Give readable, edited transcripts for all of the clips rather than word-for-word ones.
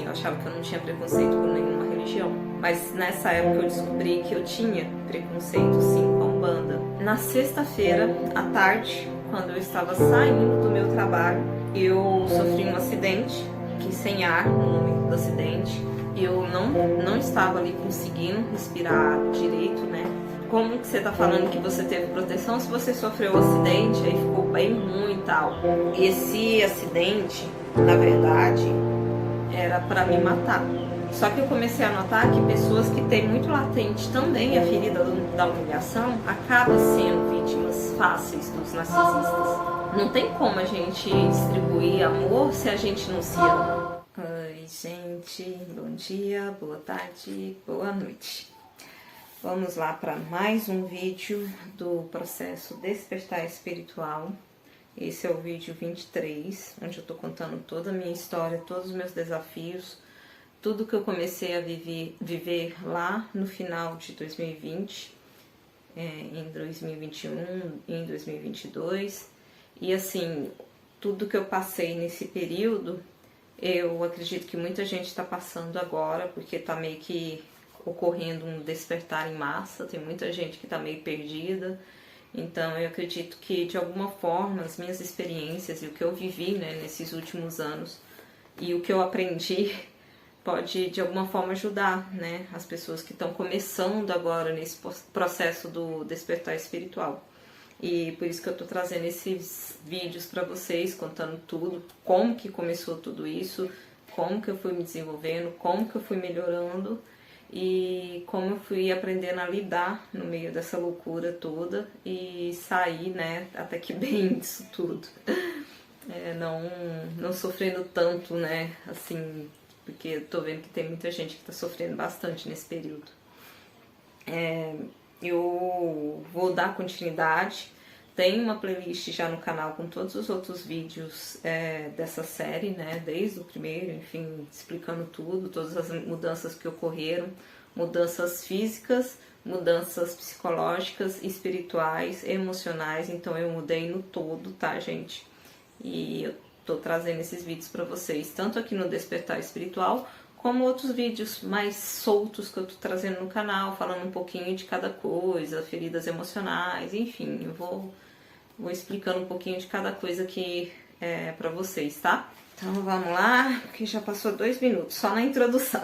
Eu achava que eu não tinha preconceito com nenhuma religião. Mas nessa época eu descobri que eu tinha preconceito sim com a Umbanda. Na sexta-feira, à tarde, quando eu estava saindo do meu trabalho, eu sofri um acidente, fiquei sem ar no momento do acidente. Eu não estava ali conseguindo respirar direito, né? Como que você tá falando que você teve proteção se você sofreu um acidente, aí ficou bem ruim e tal? Esse acidente, na verdade, era para me matar. Só que eu comecei a notar que pessoas que têm muito latente também a ferida da humilhação acabam sendo vítimas fáceis dos narcisistas. Não tem como a gente distribuir amor se a gente não se ama. Oi, gente, bom dia, boa tarde, boa noite. Vamos lá para mais um vídeo do processo Despertar Espiritual. Esse é o vídeo 23, onde eu tô contando toda a minha história, todos os meus desafios, tudo que eu comecei a viver lá no final de 2020, em 2021, em 2022. E assim, tudo que eu passei nesse período, eu acredito que muita gente está passando agora, porque tá meio que ocorrendo um despertar em massa, tem muita gente que está meio perdida. Então eu acredito que de alguma forma as minhas experiências e o que eu vivi, né, nesses últimos anos e o que eu aprendi pode de alguma forma ajudar, né, as pessoas que estão começando agora nesse processo do despertar espiritual. E por isso que eu tô trazendo esses vídeos para vocês, contando tudo, como que começou tudo isso, como que eu fui me desenvolvendo, como que eu fui melhorando e como eu fui aprendendo a lidar no meio dessa loucura toda e sair, né, até que bem disso tudo. Não sofrendo tanto, né, assim, porque eu tô vendo que tem muita gente que tá sofrendo bastante nesse período. Eu vou dar continuidade. Tem uma playlist já no canal com todos os outros vídeos dessa série, né? Desde o primeiro, enfim, explicando tudo, todas as mudanças que ocorreram, mudanças físicas, mudanças psicológicas, espirituais, emocionais. Então eu mudei no todo, tá, gente? E eu tô trazendo esses vídeos pra vocês, tanto aqui no Despertar Espiritual, como outros vídeos mais soltos que eu tô trazendo no canal, falando um pouquinho de cada coisa, feridas emocionais, enfim, eu vou explicando um pouquinho de cada coisa aqui pra vocês, tá? Então vamos lá, porque já passou 2 minutos, só na introdução.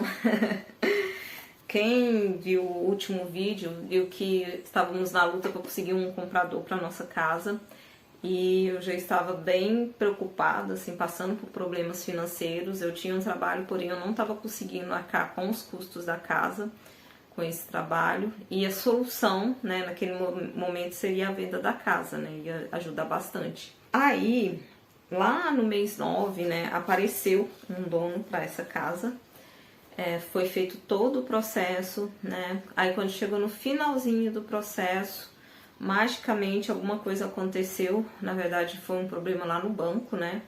Quem viu o último vídeo, viu que estávamos na luta para conseguir um comprador para nossa casa. E eu já estava bem preocupada, assim, passando por problemas financeiros. Eu tinha um trabalho, porém eu não estava conseguindo arcar com os custos da casa, com esse trabalho. E a solução, né, naquele momento seria a venda da casa, né, ia ajudar bastante. Aí, lá no mês 9, né, apareceu um dono para essa casa. Foi feito todo o processo, né, aí quando chegou no finalzinho do processo, magicamente alguma coisa aconteceu, na verdade foi um problema lá no banco, né,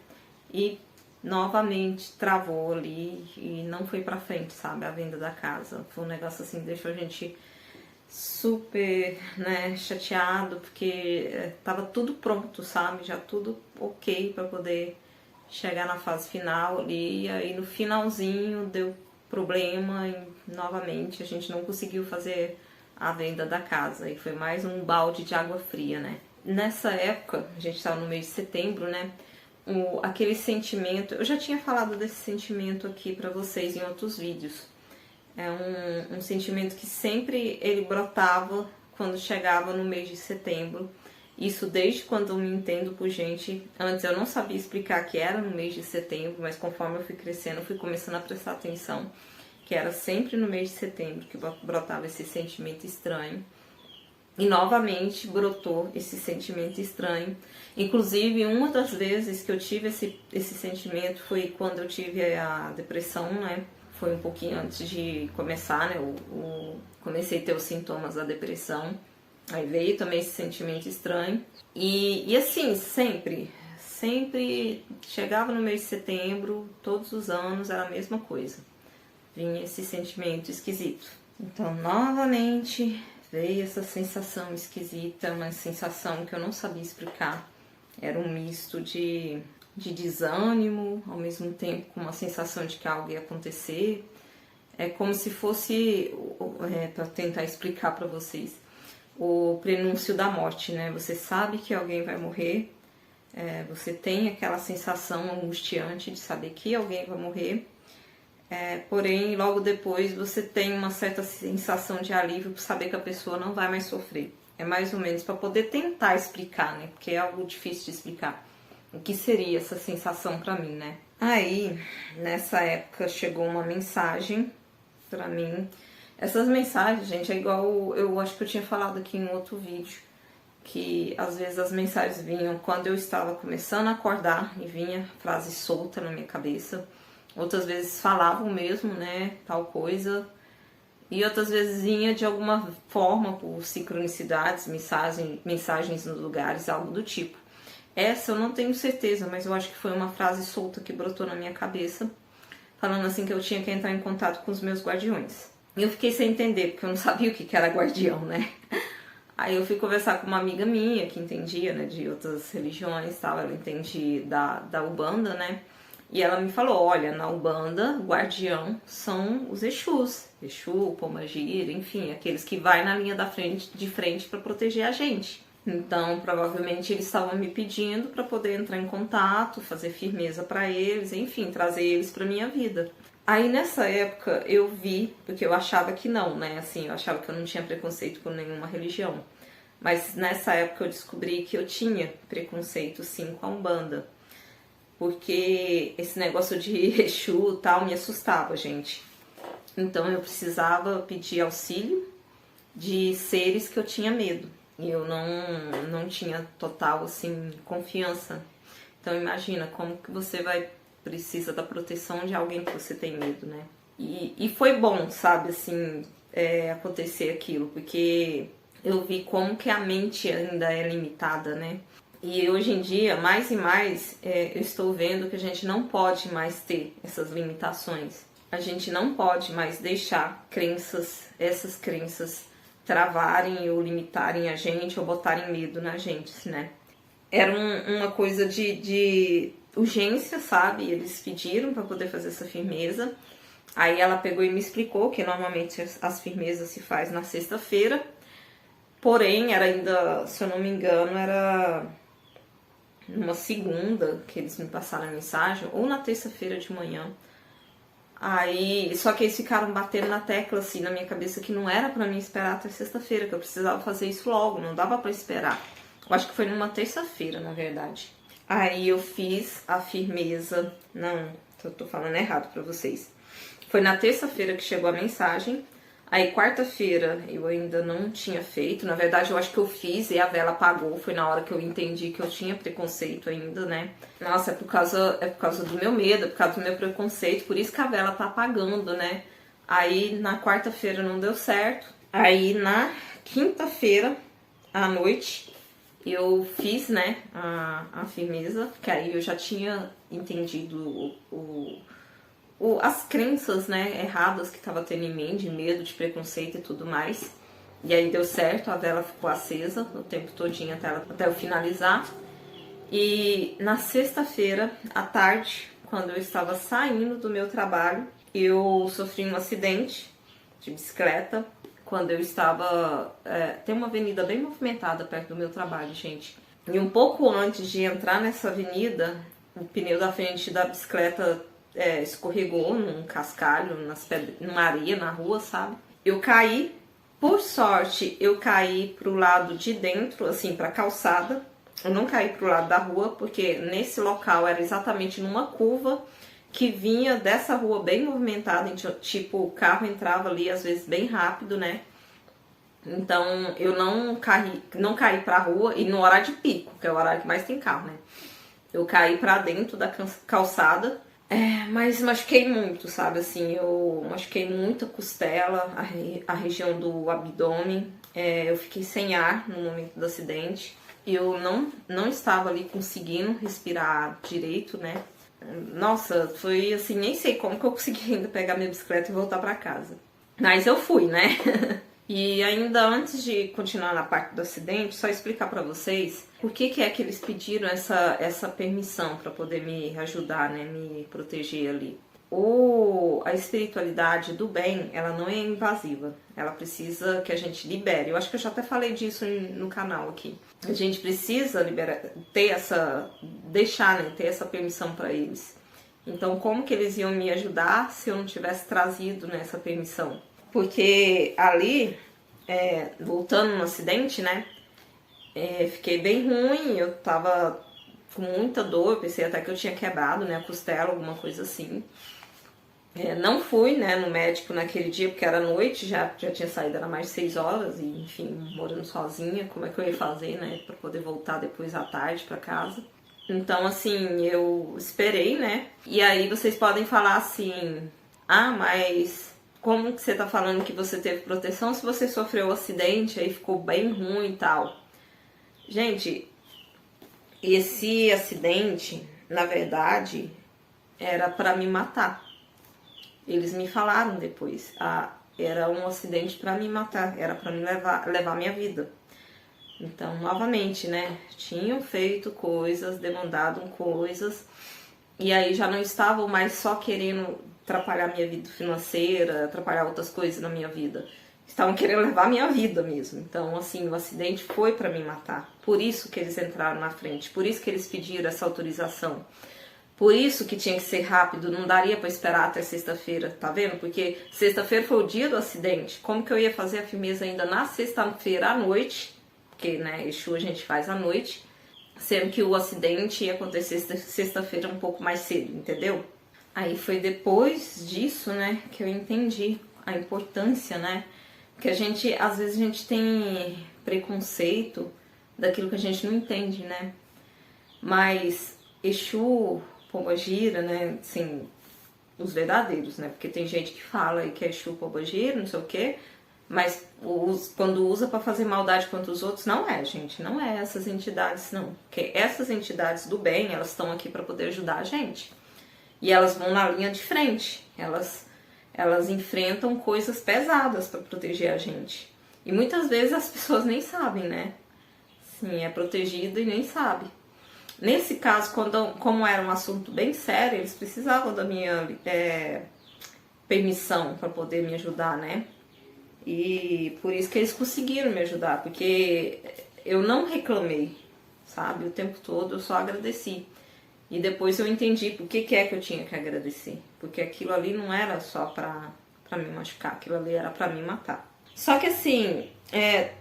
e novamente travou ali e não foi pra frente, sabe, a venda da casa. Foi um negócio assim, deixou a gente super, né, chateado, porque tava tudo pronto, sabe, já tudo ok pra poder chegar na fase final ali, e aí no finalzinho deu problema e novamente a gente não conseguiu fazer a venda da casa, e foi mais um balde de água fria, né? Nessa época, a gente estava no mês de setembro, né? Aquele sentimento, eu já tinha falado desse sentimento aqui pra vocês em outros vídeos. É um sentimento que sempre ele brotava quando chegava no mês de setembro. Isso desde quando eu me entendo por gente. Antes eu não sabia explicar que era no mês de setembro, mas conforme eu fui crescendo, eu fui começando a prestar atenção que era sempre no mês de setembro que brotava esse sentimento estranho. E novamente brotou esse sentimento estranho. Inclusive, uma das vezes que eu tive esse sentimento foi quando eu tive a depressão, né? Foi um pouquinho antes de começar, né? Comecei a ter os sintomas da depressão. Aí veio também esse sentimento estranho. E assim, sempre chegava no mês de setembro, todos os anos era a mesma coisa. Vinha esse sentimento esquisito. Então, novamente, veio essa sensação esquisita, uma sensação que eu não sabia explicar. Era um misto de de desânimo, ao mesmo tempo com uma sensação de que algo ia acontecer. É como se fosse, para tentar explicar para vocês, o prenúncio da morte, né? Você sabe que alguém vai morrer, você tem aquela sensação angustiante de saber que alguém vai morrer, porém, logo depois você tem uma certa sensação de alívio por saber que a pessoa não vai mais sofrer. É mais ou menos para poder tentar explicar, né? Porque é algo difícil de explicar. O que seria essa sensação para mim, né? Aí, nessa época, chegou uma mensagem pra mim. Essas mensagens, gente, é igual, eu acho que eu tinha falado aqui em outro vídeo, que às vezes as mensagens vinham quando eu estava começando a acordar e vinha frase solta na minha cabeça. Outras vezes falavam mesmo, né, tal coisa. E outras vezes vinha de alguma forma, por sincronicidades, mensagens nos lugares, algo do tipo. Essa eu não tenho certeza, mas eu acho que foi uma frase solta que brotou na minha cabeça, falando assim que eu tinha que entrar em contato com os meus guardiões. E eu fiquei sem entender, porque eu não sabia o que era guardião, né? Aí eu fui conversar com uma amiga minha, que entendia, né, de outras religiões e tal, ela entendia da Umbanda, né? E ela me falou, olha, na Umbanda, guardião são os Exus, Exu, Pombagira, enfim, aqueles que vai na linha de frente para proteger a gente. Então, provavelmente eles estavam me pedindo para poder entrar em contato, fazer firmeza para eles, enfim, trazer eles para minha vida. Aí nessa época eu vi, porque eu achava que não, né? Assim, eu achava que eu não tinha preconceito com nenhuma religião. Mas nessa época eu descobri que eu tinha preconceito sim com a Umbanda. Porque esse negócio de Exu e tal me assustava, gente. Então eu precisava pedir auxílio de seres que eu tinha medo. E eu não tinha total, assim, confiança. Então imagina como que você precisa da proteção de alguém que você tem medo, né? E foi bom, sabe, assim, acontecer aquilo, porque eu vi como que a mente ainda é limitada, né? E hoje em dia, mais e mais, eu estou vendo que a gente não pode mais ter essas limitações. A gente não pode mais deixar essas crenças travarem ou limitarem a gente ou botarem medo na gente, né? Era uma coisa de urgência, sabe? Eles pediram para poder fazer essa firmeza. Aí ela pegou e me explicou que normalmente as firmezas se faz na sexta-feira. Porém, era ainda, se eu não me engano, era numa segunda que eles me passaram a mensagem, ou na terça-feira de manhã. Aí, só que eles ficaram batendo na tecla assim na minha cabeça que não era pra mim esperar até sexta-feira, que eu precisava fazer isso logo, não dava pra esperar. Eu acho que foi numa terça-feira, na verdade. Aí eu fiz a firmeza, não, eu tô falando errado pra vocês. Foi na terça-feira que chegou a mensagem. Aí quarta-feira eu ainda não tinha feito, na verdade eu acho que eu fiz e a vela apagou, foi na hora que eu entendi que eu tinha preconceito ainda, né? Nossa, é por causa do meu medo, é por causa do meu preconceito, por isso que a vela tá apagando, né? Aí na quarta-feira não deu certo, aí na quinta-feira à noite eu fiz, né, a firmeza, que aí eu já tinha entendido as crenças, né, erradas que tava tendo em mim, de medo, de preconceito e tudo mais. E aí deu certo, a vela ficou acesa o tempo todinho até eu finalizar. E na sexta-feira, à tarde, quando eu estava saindo do meu trabalho, eu sofri um acidente de bicicleta. Quando eu estava... tem uma avenida bem movimentada perto do meu trabalho, gente. E um pouco antes de entrar nessa avenida, o pneu da frente da bicicleta escorregou num cascalho, numa areia na rua, sabe? Eu caí, por sorte, eu caí pro lado de dentro, assim, pra calçada. Eu não caí pro lado da rua, porque nesse local era exatamente numa curva que vinha dessa rua bem movimentada, tipo, o carro entrava ali às vezes bem rápido, né? Então eu não caí pra rua, e no horário de pico, que é o horário que mais tem carro, né? Eu caí pra dentro da calçada. Mas machuquei muito, sabe, assim, eu machuquei muito a costela, a região do abdômen, eu fiquei sem ar no momento do acidente, eu não estava ali conseguindo respirar direito, né, nossa, foi assim, nem sei como que eu consegui ainda pegar minha bicicleta e voltar pra casa, mas eu fui, né, E ainda antes de continuar na parte do acidente, só explicar para vocês por que é que eles pediram essa permissão para poder me ajudar, né, me proteger ali. A espiritualidade do bem, ela não é invasiva, ela precisa que a gente libere. Eu acho que eu já até falei disso no canal aqui. A gente precisa liberar, ter essa permissão para eles. Então, como que eles iam me ajudar se eu não tivesse trazido nessa permissão? Porque ali, voltando no acidente, né, fiquei bem ruim, eu tava com muita dor, pensei até que eu tinha quebrado, né, a costela, alguma coisa assim. Não fui, né, no médico naquele dia, porque era noite, já tinha saído, era mais de 6 horas, e enfim, morando sozinha, como é que eu ia fazer, né, pra poder voltar depois à tarde pra casa. Então, assim, eu esperei, né, e aí vocês podem falar assim, mas como que você tá falando que você teve proteção se você sofreu um acidente, aí ficou bem ruim e tal? Gente, esse acidente, na verdade, era pra me matar. Eles me falaram depois, era um acidente para me matar, era para me levar minha vida. Então, novamente, né, tinham feito coisas, demandado coisas, e aí já não estavam mais só querendo atrapalhar minha vida financeira, atrapalhar outras coisas na minha vida. Estavam querendo levar minha vida mesmo. Então, assim, o acidente foi para me matar. Por isso que eles entraram na frente, por isso que eles pediram essa autorização. Por isso que tinha que ser rápido, não daria para esperar até sexta-feira, tá vendo? Porque sexta-feira foi o dia do acidente. Como que eu ia fazer a firmeza ainda na sexta-feira à noite? Porque, né, Exu a gente faz à noite, sendo que o acidente ia acontecer sexta-feira um pouco mais cedo, entendeu? Aí foi depois disso, né, que eu entendi a importância, né? Porque às vezes a gente tem preconceito daquilo que a gente não entende, né? Mas Exu, Pombagira, né, assim, os verdadeiros, né, porque tem gente que fala aí que é Exu, Pombagira, não sei o quê, mas quando usa para fazer maldade contra os outros, não é, gente, não é essas entidades, não, porque essas entidades do bem, elas estão aqui para poder ajudar a gente, e elas vão na linha de frente, elas enfrentam coisas pesadas para proteger a gente, e muitas vezes as pessoas nem sabem, né, sim, é protegido e nem sabe. Nesse caso, como era um assunto bem sério, eles precisavam da minha permissão para poder me ajudar, né? E por isso que eles conseguiram me ajudar, porque eu não reclamei, sabe? O tempo todo eu só agradeci. E depois eu entendi por que é que eu tinha que agradecer. Porque aquilo ali não era só pra me machucar, aquilo ali era pra me matar. Só que assim,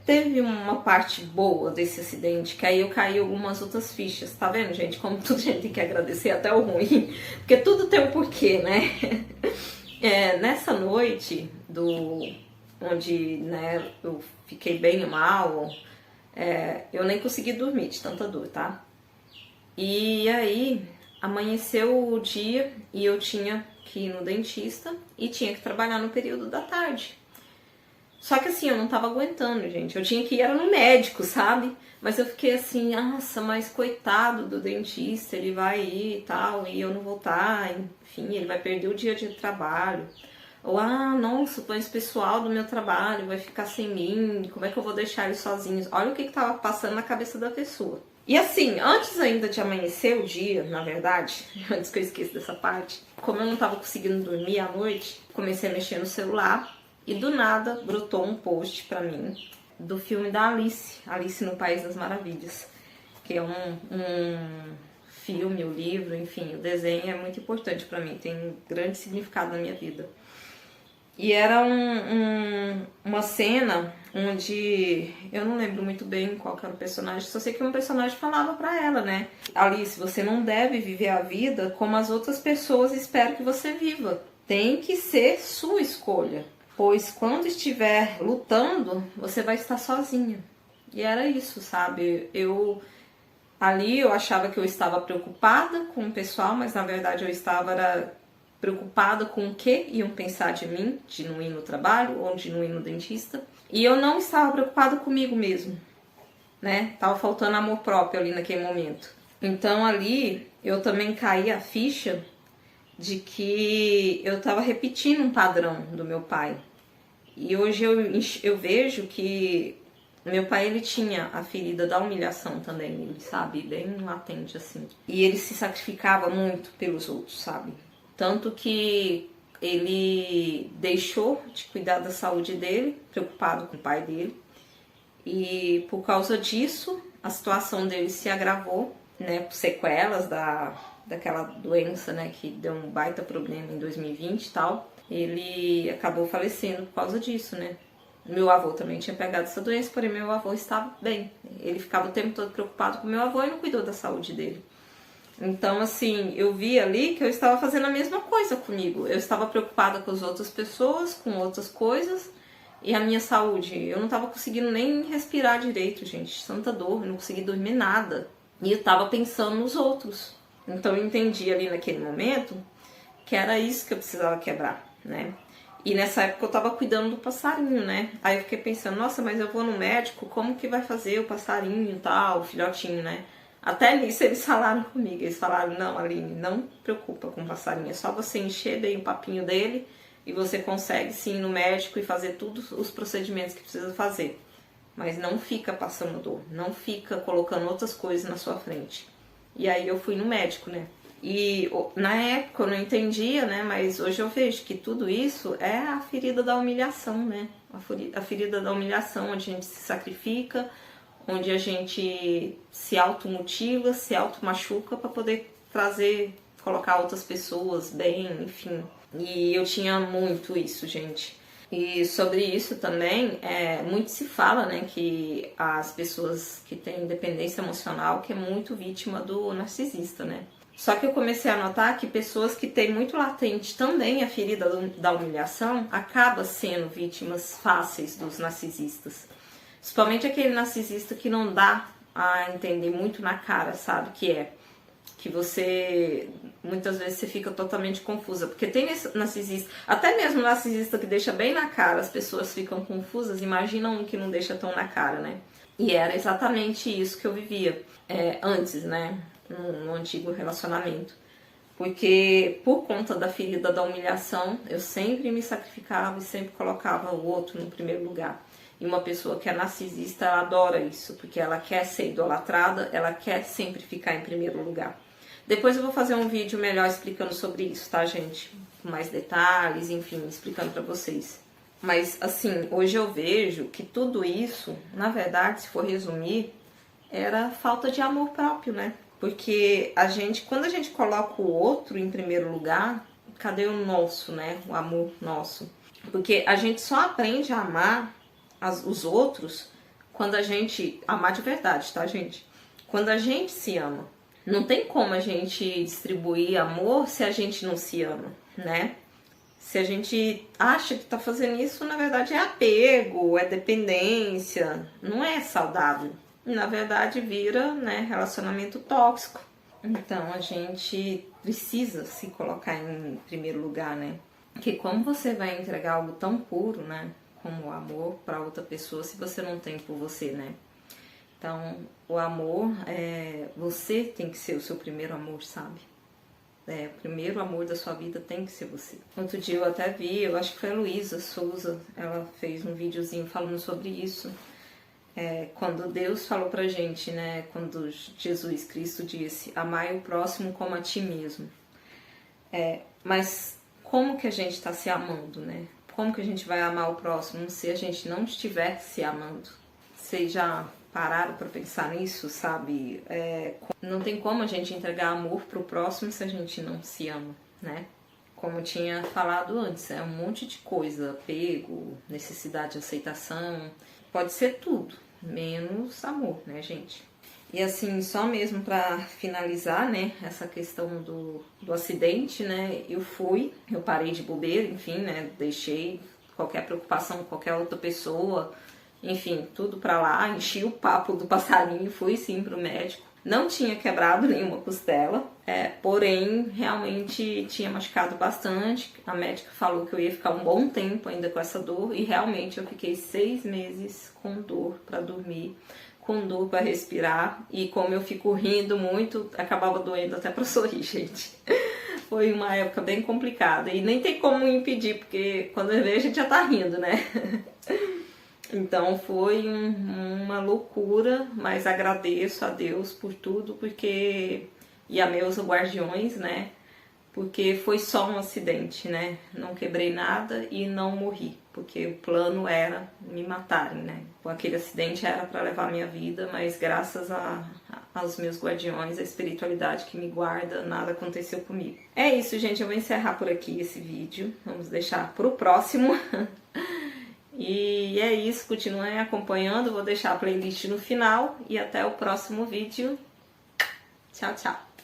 teve uma parte boa desse acidente, que aí eu caí algumas outras fichas, tá vendo, gente? Como tudo a gente tem que agradecer, até o ruim, porque tudo tem um porquê, né? Nessa noite, onde, né, eu fiquei bem mal, eu nem consegui dormir de tanta dor, tá? E aí, amanheceu o dia e eu tinha que ir no dentista e tinha que trabalhar no período da tarde. Só que assim, eu não tava aguentando, gente. Eu tinha que ir, era no médico, sabe? Mas eu fiquei assim, nossa, mas coitado do dentista, ele vai ir e tal, e eu não vou estar, enfim, ele vai perder o dia de trabalho. Ou, nossa, mas o pessoal do meu trabalho vai ficar sem mim, como é que eu vou deixar eles sozinhos? Olha o que tava passando na cabeça da pessoa. E assim, antes ainda de amanhecer o dia, na verdade, antes que eu esqueça dessa parte, como eu não tava conseguindo dormir à noite, comecei a mexer no celular. E do nada brotou um post pra mim do filme da Alice no País das Maravilhas, que é um filme, o livro, enfim, o desenho é muito importante pra mim, tem um grande significado na minha vida. E era uma cena onde eu não lembro muito bem qual que era o personagem, só sei que um personagem falava pra ela, né? Alice, você não deve viver a vida como as outras pessoas esperam que você viva. Tem que ser sua escolha. Pois quando estiver lutando, você vai estar sozinha. E era isso, sabe? Ali eu achava que eu estava preocupada com o pessoal, mas na verdade eu estava preocupada com o que iam pensar de mim, de não ir no trabalho ou de não ir no dentista. E eu não estava preocupada comigo mesmo, né? Tava faltando amor próprio ali naquele momento. Então ali eu também caí a ficha de que eu estava repetindo um padrão do meu pai. E hoje eu vejo que meu pai, ele tinha a ferida da humilhação também, ele, sabe, bem latente, assim. E ele se sacrificava muito pelos outros, sabe? Tanto que ele deixou de cuidar da saúde dele, preocupado com o pai dele. E por causa disso, a situação dele se agravou, né, por sequelas daquela doença, né, que deu um baita problema em 2020 e tal. Ele acabou falecendo por causa disso, né. Meu avô também tinha pegado essa doença, porém meu avô estava bem. Ele ficava o tempo todo preocupado com meu avô e não cuidou da saúde dele. Então, assim, eu vi ali que eu estava fazendo a mesma coisa comigo. Eu estava preocupada com as outras pessoas, com outras coisas, e a minha saúde. Eu não estava conseguindo nem respirar direito, gente. Santa dor, eu não conseguia dormir nada. E eu estava pensando nos outros. Então, eu entendi ali naquele momento que era isso que eu precisava quebrar, né? E nessa época eu tava cuidando do passarinho, né? Aí eu fiquei pensando, nossa, mas eu vou no médico, como que vai fazer o passarinho e tal, o filhotinho, né? Até nisso eles falaram comigo, eles falaram, não, Aline, não preocupa com o passarinho, é só você encher bem o papinho dele e você consegue sim ir no médico e fazer todos os procedimentos que precisa fazer. Mas não fica passando dor, não fica colocando outras coisas na sua frente. E aí eu fui no médico, né? E na época eu não entendia, né? Mas hoje eu vejo que tudo isso é a ferida da humilhação, né? A ferida da humilhação, onde a gente se sacrifica, onde a gente se automutila, se automachuca para poder colocar outras pessoas bem, enfim. E eu tinha muito isso, gente. E sobre isso também, muito se fala, né, que as pessoas que têm dependência emocional, que é muito vítima do narcisista, né? Só que eu comecei a notar que pessoas que têm muito latente também a ferida da humilhação acabam sendo vítimas fáceis dos narcisistas. Principalmente aquele narcisista que não dá a entender muito na cara, sabe? Que você, muitas vezes você fica totalmente confusa. Porque tem esse narcisista, até mesmo narcisista que deixa bem na cara, as pessoas ficam confusas, imagina um que não deixa tão na cara, né? E era exatamente isso que eu vivia antes, né? No antigo relacionamento. Porque por conta da ferida da humilhação, eu sempre me sacrificava e sempre colocava o outro no primeiro lugar. E uma pessoa que é narcisista, ela adora isso, porque ela quer ser idolatrada, ela quer sempre ficar em primeiro lugar. Depois eu vou fazer um vídeo melhor explicando sobre isso, tá, gente? Com mais detalhes, enfim, explicando pra vocês. Mas, assim, hoje eu vejo que tudo isso, na verdade, se for resumir, era falta de amor próprio, né? Porque quando a gente coloca o outro em primeiro lugar, cadê o nosso, né? O amor nosso. Porque a gente só aprende a amar os outros quando a gente... Amar de verdade, tá, gente? Quando a gente se ama. Não tem como a gente distribuir amor se a gente não se ama, né? Se a gente acha que tá fazendo isso, na verdade é apego, é dependência, não é saudável. Na verdade vira, né, relacionamento tóxico. Então a gente precisa se colocar em primeiro lugar, né? Porque como você vai entregar algo tão puro, né, como o amor para outra pessoa se você não tem por você, né? Então o amor, você tem que ser o seu primeiro amor, sabe? O primeiro amor da sua vida tem que ser você. Outro dia eu até vi, eu acho que foi a Luísa Souza, ela fez um videozinho falando sobre isso. Quando Deus falou pra gente, né, quando Jesus Cristo disse, amai o próximo como a ti mesmo. Mas como que a gente está se amando, né? Como que a gente vai amar o próximo se a gente não estiver se amando? Vocês já pararam para pensar nisso, sabe? Não tem como a gente entregar amor pro próximo se a gente não se ama, né? Como eu tinha falado antes, é um monte de coisa, apego, necessidade de aceitação, pode ser tudo, menos amor, né, gente? E assim, só mesmo para finalizar, né, essa questão do acidente, né, eu parei de bobeira, enfim, né, deixei qualquer preocupação com qualquer outra pessoa, enfim, tudo pra lá, enchi o papo do passarinho, fui sim pro médico. Não tinha quebrado nenhuma costela, porém, realmente tinha machucado bastante. A médica falou que eu ia ficar um bom tempo ainda com essa dor e realmente eu fiquei 6 meses com dor pra dormir, com dor pra respirar. E como eu fico rindo muito, acabava doendo até pra sorrir, gente. foi uma época bem complicada e nem tem como impedir, porque quando eu vejo a gente já tá rindo, né? Então foi uma loucura, mas agradeço a Deus por tudo, porque e a meus guardiões, né? Porque foi só um acidente, né? Não quebrei nada e não morri, porque o plano era me matarem, né? Aquele acidente era para levar a minha vida, mas graças aos meus guardiões, a espiritualidade que me guarda, nada aconteceu comigo. É isso, gente, eu vou encerrar por aqui esse vídeo, vamos deixar pro próximo. E é isso, continuem acompanhando, vou deixar a playlist no final e até o próximo vídeo. Tchau, tchau!